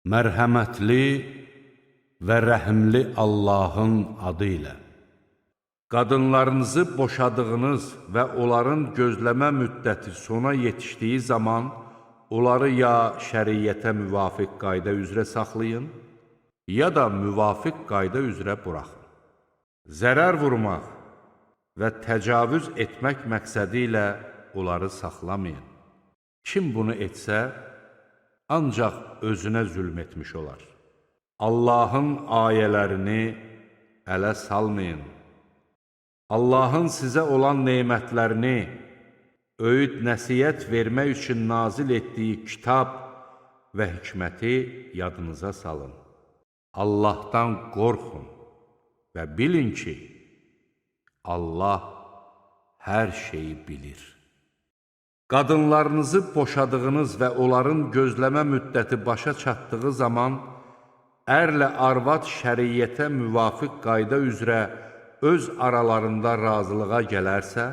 Mərhəmətli və rəhimli Allahın adı ilə. Qadınlarınızı boşadığınız və onların gözləmə müddəti sona yetişdiyi zaman onları ya şəriyyətə müvafiq qayda üzrə saxlayın, ya da müvafiq qayda üzrə buraxın. Zərər vurmaq və təcavüz etmək məqsədi ilə onları saxlamayın. Kim bunu etsə, ancaq özünə zülm etmiş olar. Allahın ayələrini ələ salmayın. Allahın sizə olan nemətlərini, öyüd nəsiyyət vermək üçün nazil etdiyi kitab və hikməti yadınıza salın. Allahdan qorxun və bilin ki, Allah hər şeyi bilir. Qadınlarınızı boşadığınız və onların gözləmə müddəti başa çatdığı zaman, ərlə arvad şəriyyətə müvafiq qayda üzrə öz aralarında razılığa gələrsə,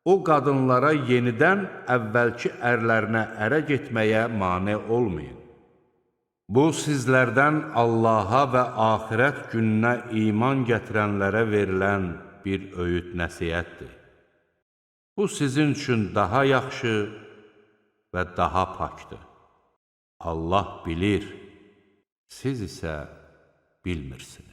o qadınlara yenidən əvvəlki ərlərinə ərə getməyə mane olmayın. Bu, sizlərdən Allaha və axirət gününə iman gətirənlərə verilən bir öyüd nəsiyyətdir. Bu, sizin üçün daha yaxşı və daha pakdır. Allah bilir, siz isə bilmirsiniz.